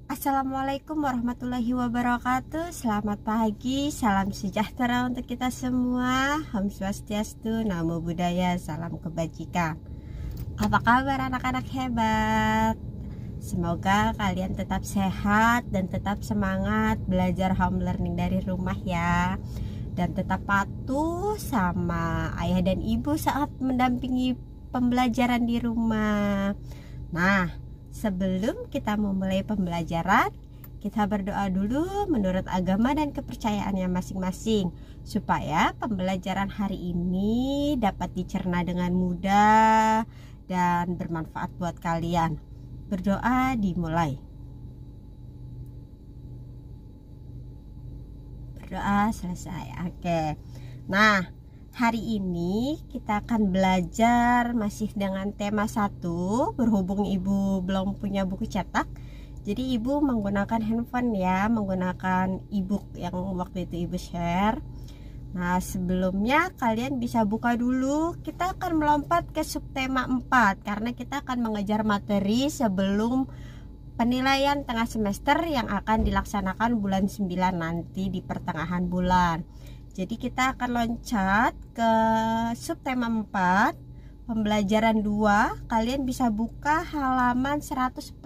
Assalamualaikum warahmatullahi wabarakatuh. Selamat pagi, salam sejahtera untuk kita semua. Om Swastiastu, Namo Buddhaya, salam kebajikan. Apa kabar anak-anak hebat? Semoga kalian tetap sehat dan tetap semangat belajar home learning dari rumah ya. Dan tetap patuh sama ayah dan ibu saat mendampingi pembelajaran di rumah. Nah, sebelum kita memulai pembelajaran, kita berdoa dulu menurut agama dan kepercayaannya masing-masing, supaya pembelajaran hari ini dapat dicerna dengan mudah dan bermanfaat buat kalian. Berdoa dimulai. Berdoa selesai. Oke. Nah, hari ini kita akan belajar masih dengan tema 1. Berhubung ibu belum punya buku cetak, jadi ibu menggunakan handphone ya, menggunakan ebook yang waktu itu ibu share. Nah, sebelumnya kalian bisa buka dulu. Kita akan melompat ke subtema 4 karena kita akan mengejar materi sebelum penilaian tengah semester yang akan dilaksanakan bulan 9 nanti di pertengahan bulan. Jadi kita akan loncat ke subtema 4, pembelajaran 2. Kalian bisa buka halaman 149.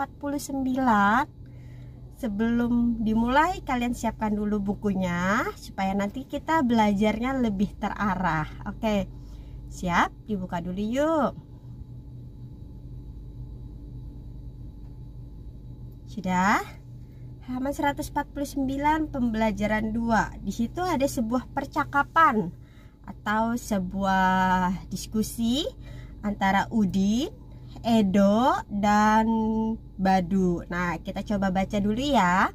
Sebelum dimulai, kalian siapkan dulu bukunya supaya nanti kita belajarnya lebih terarah. Oke, siap? Dibuka dulu yuk. Sudah? Halaman 149 pembelajaran 2. Di situ ada sebuah percakapan atau sebuah diskusi antara Udin, Edo, dan Badu. Nah, kita coba baca dulu ya.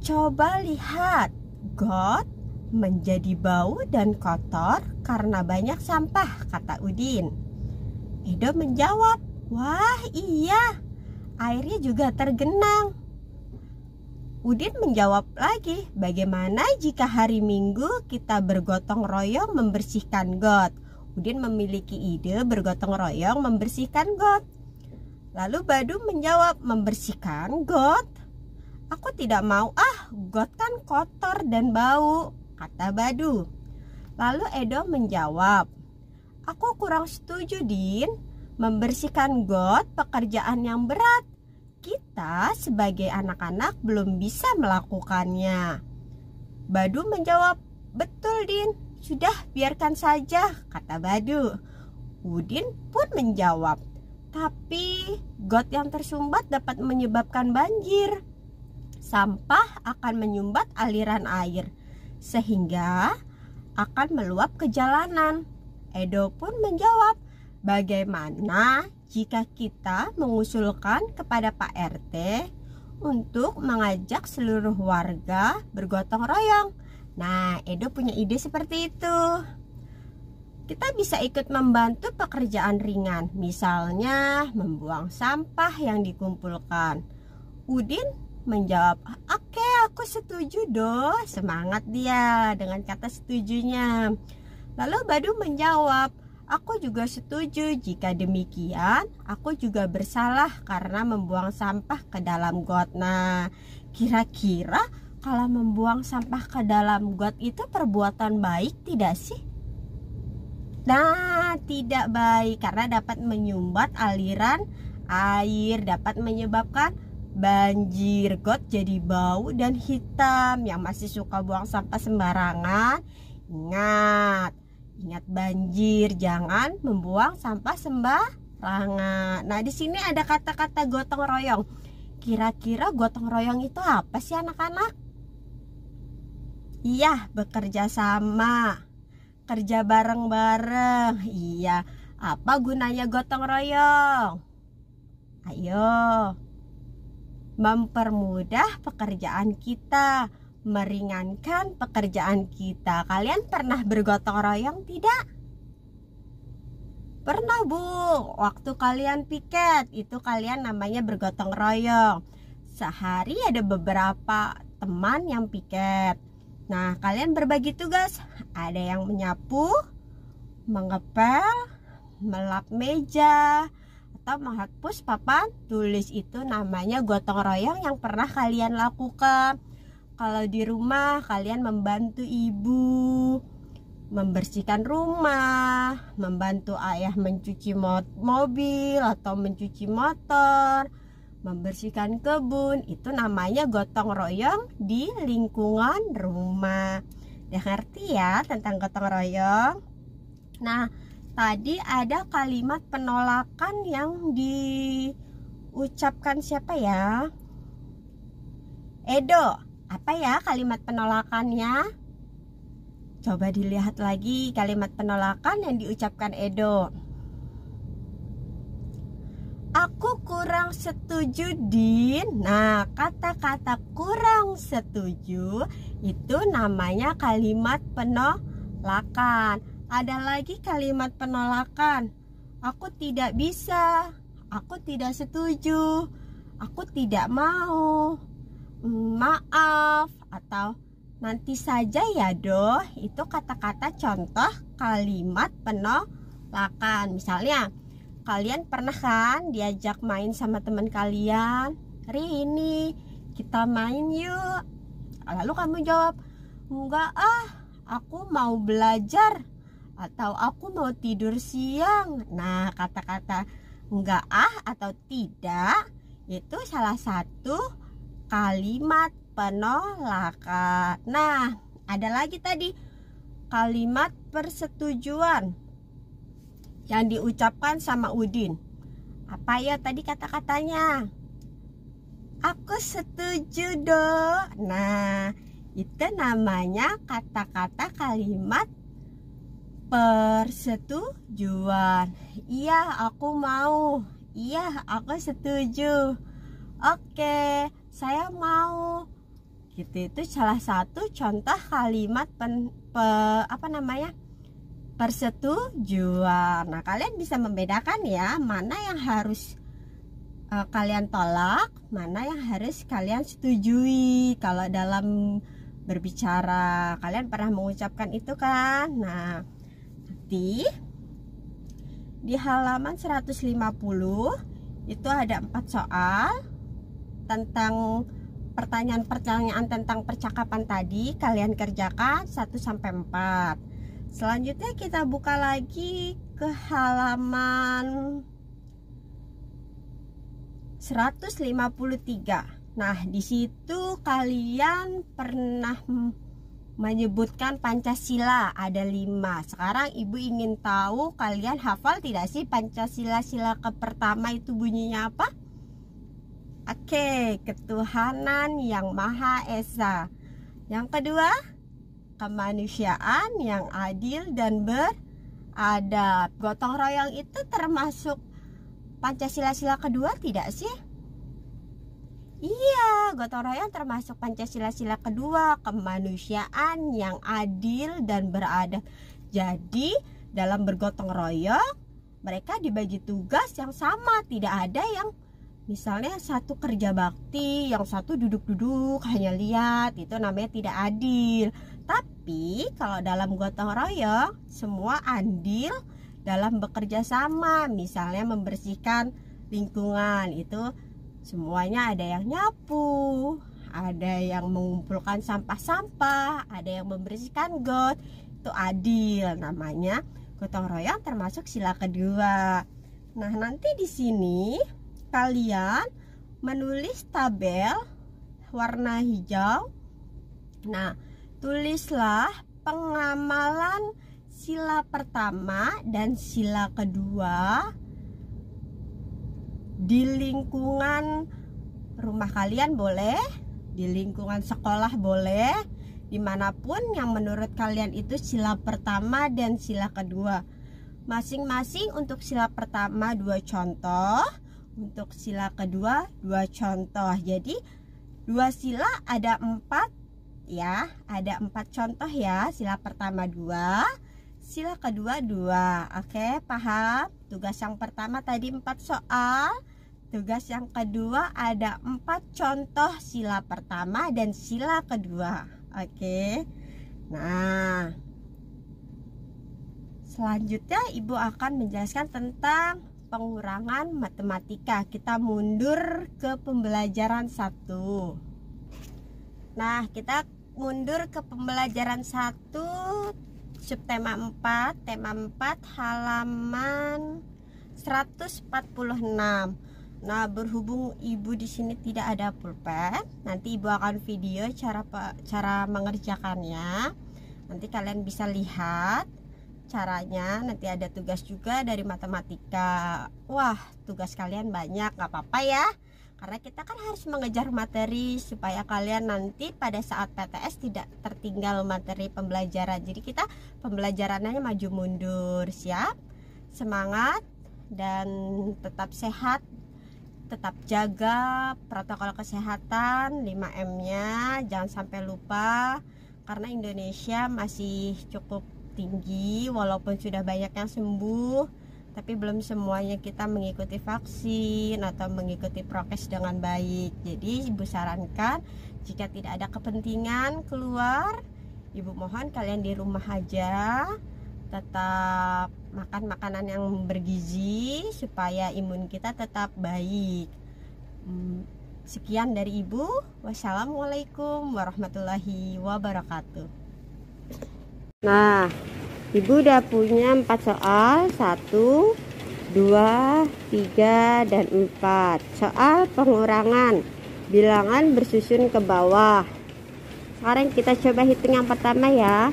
Coba lihat, got menjadi bau dan kotor karena banyak sampah, kata Udin. Edo menjawab, wah iya, airnya juga tergenang. Udin menjawab lagi, bagaimana jika hari Minggu kita bergotong royong membersihkan got? Udin memiliki ide bergotong royong membersihkan got. Lalu Badu menjawab, membersihkan got? Aku tidak mau, got kan kotor dan bau, kata Badu. Lalu Edo menjawab, aku kurang setuju, Din. Membersihkan got pekerjaan yang berat. Kita sebagai anak-anak belum bisa melakukannya. Badu menjawab, betul Din, sudah biarkan saja, kata Badu. Udin pun menjawab, tapi got yang tersumbat dapat menyebabkan banjir. Sampah akan menyumbat aliran air sehingga akan meluap ke jalanan. Edo pun menjawab, bagaimana jika kita mengusulkan kepada Pak RT untuk mengajak seluruh warga bergotong royong? Nah, Edo punya ide seperti itu. Kita bisa ikut membantu pekerjaan ringan, misalnya membuang sampah yang dikumpulkan. Udin menjawab, oke, aku setuju doh. Semangat dia dengan kata setujunya. Lalu Badu menjawab, aku juga setuju. Jika demikian, aku juga bersalah karena membuang sampah ke dalam got. Nah, kira-kira kalau membuang sampah ke dalam got itu perbuatan baik tidak sih? Nah, tidak baik karena dapat menyumbat aliran air, dapat menyebabkan banjir. Got jadi bau dan hitam. Yang masih suka buang sampah sembarangan, Ingat banjir, jangan membuang sampah sembarangan. Nah, di sini ada kata-kata gotong royong. Kira-kira gotong royong itu apa sih anak-anak? Iya, bekerja sama, kerja bareng-bareng. Iya, apa gunanya gotong royong? Ayo, mempermudah pekerjaan kita, meringankan pekerjaan kita. Kalian pernah bergotong royong tidak? Pernah Bu, waktu kalian piket itu kalian namanya bergotong royong. Sehari ada beberapa teman yang piket. Nah, kalian berbagi tugas. Ada yang menyapu, mengepel, melap meja, atau menghapus papan tulis. Itu namanya gotong royong yang pernah kalian lakukan. Kalau di rumah kalian membantu ibu membersihkan rumah, membantu ayah mencuci mobil atau mencuci motor, membersihkan kebun, itu namanya gotong royong di lingkungan rumah. Udah ngerti ya tentang gotong royong? Nah, tadi ada kalimat penolakan yang diucapkan siapa ya? Edo. Apa ya kalimat penolakannya? Coba dilihat lagi kalimat penolakan yang diucapkan Edo. Aku kurang setuju, Din. Nah, kata-kata kurang setuju itu namanya kalimat penolakan. Ada lagi kalimat penolakan. Aku tidak bisa. Aku tidak setuju. Aku tidak mau. Maaf atau nanti saja ya, Do. Itu kata-kata contoh kalimat penolakan. Misalnya, kalian pernah kan diajak main sama teman kalian? Hari ini kita main yuk. Lalu kamu jawab, enggak aku mau belajar. Atau aku mau tidur siang. Nah, kata-kata enggak atau tidak itu salah satu kalimat penolakan. Nah, ada lagi tadi kalimat persetujuan yang diucapkan sama Udin. Apa ya tadi kata-katanya? Aku setuju, Do. Nah, itu namanya kata-kata kalimat persetujuan. Iya, aku mau. Iya, aku setuju. Oke, saya mau. Gitu, itu salah satu contoh kalimat persetujuan. Nah, kalian bisa membedakan ya mana yang harus kalian tolak, mana yang harus kalian setujui. Kalau dalam berbicara kalian pernah mengucapkan itu kan. Nah, nanti di halaman 150 itu ada 4 soal tentang pertanyaan-pertanyaan tentang percakapan tadi. Kalian kerjakan 1 sampai 4. Selanjutnya kita buka lagi ke halaman 153. Nah, di situ kalian pernah menyebutkan Pancasila ada 5. Sekarang Ibu ingin tahu kalian hafal tidak sih Pancasila sila pertama itu bunyinya apa? Oke, ketuhanan yang Maha Esa. Yang kedua, kemanusiaan yang adil dan beradab. Gotong royong itu termasuk Pancasila sila kedua tidak sih? Iya, gotong royong termasuk Pancasila sila kedua, kemanusiaan yang adil dan beradab. Jadi, dalam bergotong royong, mereka dibagi tugas yang sama, tidak ada yang misalnya satu kerja bakti, yang satu duduk-duduk hanya lihat, itu namanya tidak adil. Tapi kalau dalam gotong royong semua andil dalam bekerja sama. Misalnya membersihkan lingkungan, itu semuanya ada yang nyapu, ada yang mengumpulkan sampah-sampah, ada yang membersihkan got. Itu adil, namanya gotong royong termasuk sila kedua. Nah, nanti di sini kalian menulis tabel warna hijau. Nah, tulislah pengamalan sila pertama dan sila kedua di lingkungan rumah kalian boleh, di lingkungan sekolah boleh, dimanapun yang menurut kalian itu sila pertama dan sila kedua. Masing-masing untuk sila pertama 2 contoh, untuk sila kedua 2 contoh. Jadi 2 sila ada 4 ya, ada 4 contoh ya. Sila pertama 2, sila kedua 2. Oke, paham? Tugas yang pertama tadi 4 soal, tugas yang kedua ada 4 contoh sila pertama dan sila kedua. Oke. Nah, selanjutnya Ibu akan menjelaskan tentang pengurangan matematika. Kita mundur ke pembelajaran 1. Nah, kita mundur ke pembelajaran 1 subtema 4, tema 4 halaman 146. Nah, berhubung Ibu di sini tidak ada pulpen, nanti Ibu akan video cara mengerjakannya. Nanti kalian bisa lihat caranya. Nanti ada tugas juga dari matematika. Wah, tugas kalian banyak, gak apa-apa ya, karena kita kan harus mengejar materi supaya kalian nanti pada saat PTS tidak tertinggal materi pembelajaran. Jadi kita pembelajarannya maju mundur. Siap? Semangat dan tetap sehat, tetap jaga protokol kesehatan 5M-nya, jangan sampai lupa, karena Indonesia masih cukup tinggi. Walaupun sudah banyak yang sembuh, tapi belum semuanya kita mengikuti vaksin atau mengikuti prokes dengan baik. Jadi Ibu sarankan, jika tidak ada kepentingan keluar, Ibu mohon kalian di rumah aja, tetap makan makanan yang bergizi supaya imun kita tetap baik. Sekian dari Ibu. Wassalamualaikum warahmatullahi wabarakatuh. Nah, Ibu udah punya 4 soal, 1, 2, 3, dan 4. Soal pengurangan bilangan bersusun ke bawah. Sekarang kita coba hitung yang pertama ya.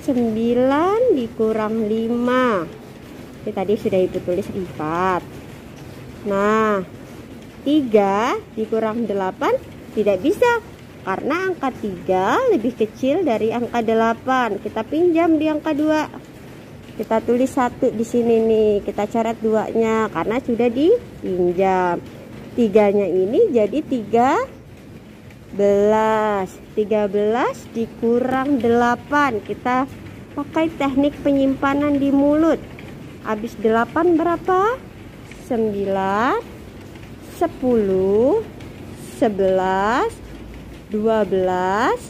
9 dikurang 5. Ini tadi sudah Ibu tulis 4. Nah, 3 dikurang 8 tidak bisa, karena angka 3 lebih kecil dari angka 8. Kita pinjam di angka 2. Kita tulis 1 di sini nih. Kita coret 2-nya karena sudah dipinjam. 3-nya ini jadi 13. 13 dikurang 8. Kita pakai teknik penyimpanan di mulut. Habis 8 berapa? 9, 10, 11, 12,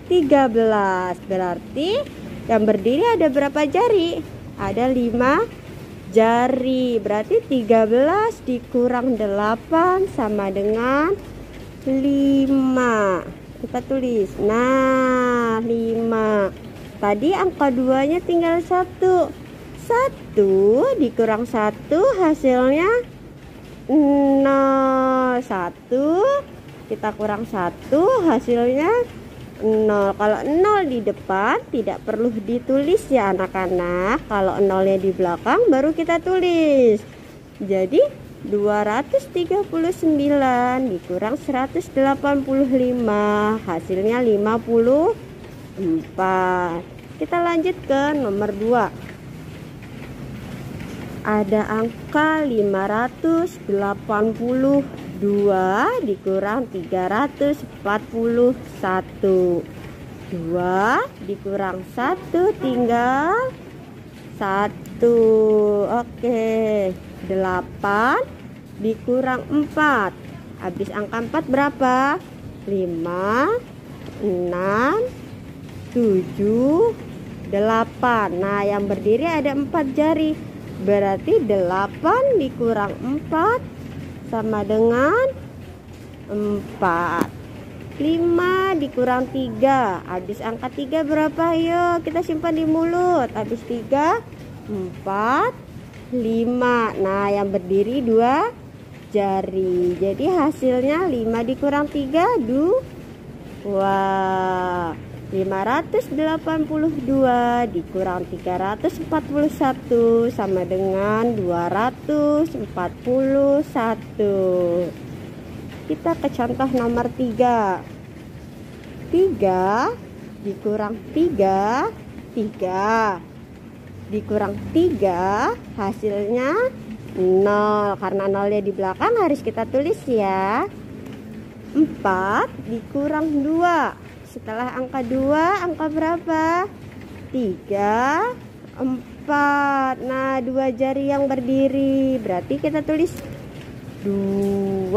13. Berarti yang berdiri ada berapa jari? Ada 5 jari. Berarti 13 dikurang 8 sama dengan 5. Kita tulis. Nah, 5. Tadi angka 2-nya tinggal 1. 1 dikurang 1 hasilnya 0. 1 kita kurang 1 hasilnya 0. Kalau 0 di depan tidak perlu ditulis ya anak-anak. Kalau 0-nya di belakang baru kita tulis. Jadi 239 dikurang 185 hasilnya 54. Kita lanjut ke nomor 2. Ada angka 582 dikurang 341. 2 dikurang 1 tinggal 1. Oke. 8 dikurang 4. Habis angka 4 berapa? 5, 6, 7, 8. Nah, yang berdiri ada 4 jari. Berarti 8 dikurang 4 sama dengan 4. 5 dikurang 3. Habis angka 3 berapa? Ayo kita simpan di mulut. Habis 3, 4, 5. Nah, yang berdiri 2 jari. Jadi hasilnya 5 dikurang 3, 2. 582 dikurang 341 sama dengan 241. Kita ke contoh nomor 3. 3 dikurang 3, 3 dikurang 3 hasilnya 0. Karena 0-nya di belakang harus kita tulis ya. 4 dikurang 2. Setelah angka 2, angka berapa? 3, 4. Nah, 2 jari yang berdiri. Berarti kita tulis 2.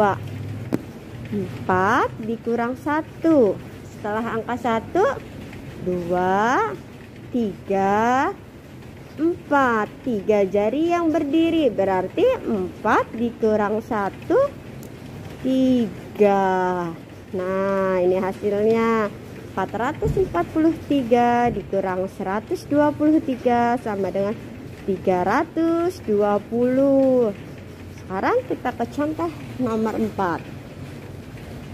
4 dikurang 1. Setelah angka 1, 2, 3, 4. 3 jari yang berdiri, berarti 4 dikurang 1, 3. Nah, ini hasilnya. 443 dikurang 123 sama dengan 320. Sekarang kita ke contoh nomor 4.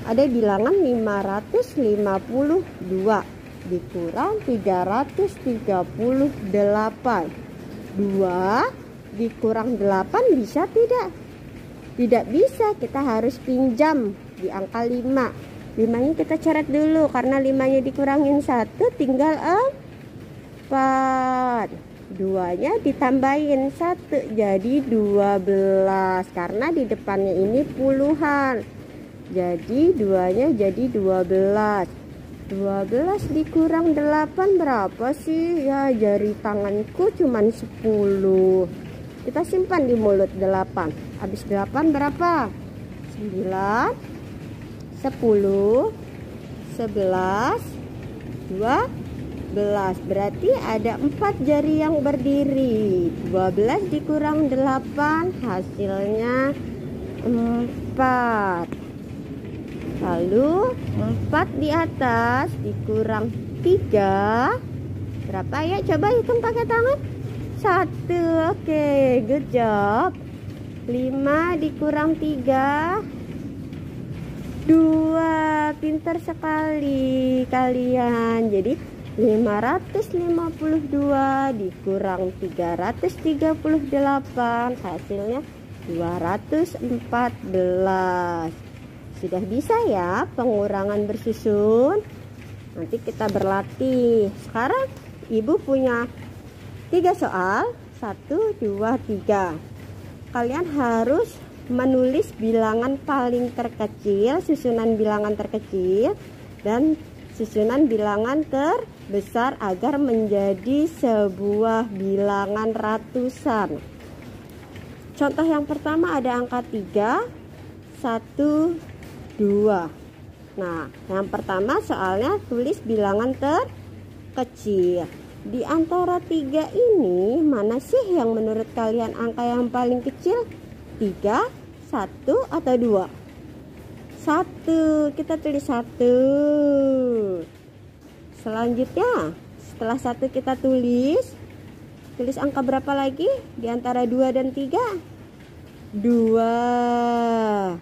Ada bilangan 552 dikurang 338. 2 dikurang 8 bisa tidak? Tidak bisa, kita harus pinjam di angka 5. 5-nya kita coret dulu, karena 5-nya dikurangin 1 tinggal 4. 2-nya ditambahin 1 jadi 12, karena di depannya ini puluhan. Jadi 2-nya jadi 12. 12 dikurang 8 berapa sih? Ya, jari tanganku cuman 10. Kita simpan di mulut 8. Habis 8 berapa? 9, 10, 11, 12. Berarti ada 4 jari yang berdiri. 12 dikurang 8 hasilnya 4. Lalu 4 di atas dikurang 3 berapa ya? Coba hitung pakai tangan. 1. Oke, good job. 5 dikurang 3, 2. Pintar sekali kalian. Jadi 552 dikurang 338 hasilnya 214. Sudah bisa ya pengurangan bersusun. Nanti kita berlatih. Sekarang ibu punya 3 soal. 1, 2, 3. Kalian harus menulis bilangan paling terkecil, susunan bilangan terkecil, dan susunan bilangan terbesar agar menjadi sebuah bilangan ratusan. Contoh yang pertama ada angka 3, 1, 2. Nah, yang pertama soalnya tulis bilangan terkecil. Di antara 3 ini, mana sih yang menurut kalian angka yang paling kecil? 3, 1 atau 2? 1. Kita tulis 1. Selanjutnya setelah 1 kita tulis angka berapa lagi di antara 2 dan 3? 2.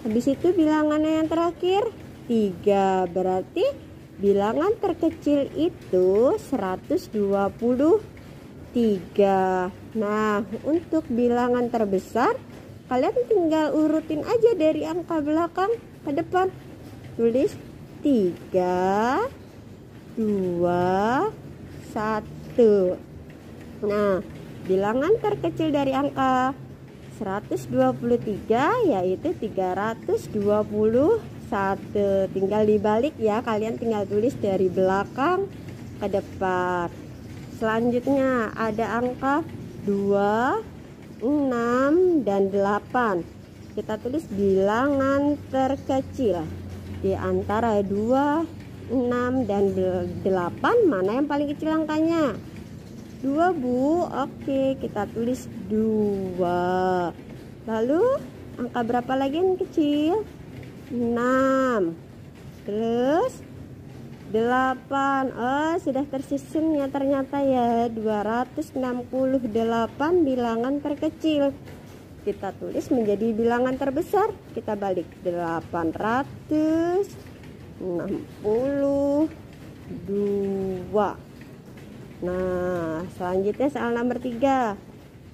Habis itu bilangannya yang terakhir 3. Berarti bilangan terkecil itu 123. Nah, untuk bilangan terbesar kalian tinggal urutin aja dari angka belakang ke depan. Tulis 3, 2, 1. Nah, bilangan terkecil dari angka 123 yaitu 321. Tinggal dibalik ya, kalian tinggal tulis dari belakang ke depan. Selanjutnya ada angka 2, 6, dan 8. Kita tulis bilangan terkecil. Di antara 2, 6, dan 8 mana yang paling kecil angkanya? 2, Bu. Oke, kita tulis 2. Lalu angka berapa lagi yang kecil? 6. Terus 8. Oh, sudah tersusun ya ternyata ya. 268 bilangan terkecil. Kita tulis menjadi bilangan terbesar. Kita balik 862. Nah, selanjutnya soal nomor 3.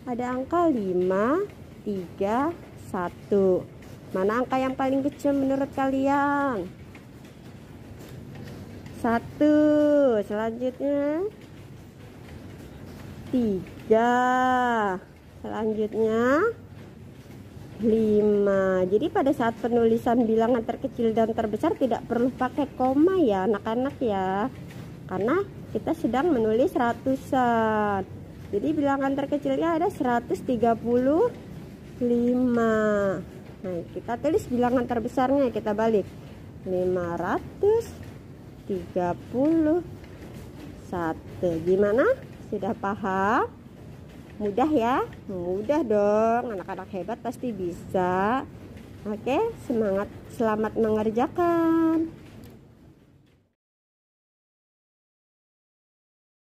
Ada angka 5, 3, 1. Mana angka yang paling kecil menurut kalian? 1. Selanjutnya 3. Selanjutnya 5. Jadi pada saat penulisan bilangan terkecil dan terbesar tidak perlu pakai koma ya anak-anak ya, karena kita sedang menulis ratusan. Jadi bilangan terkecilnya ada 135. Nah, kita tulis bilangan terbesarnya, kita balik 531. Gimana? Sudah paham? Mudah ya? Mudah dong, anak-anak hebat pasti bisa. Oke, semangat, selamat mengerjakan.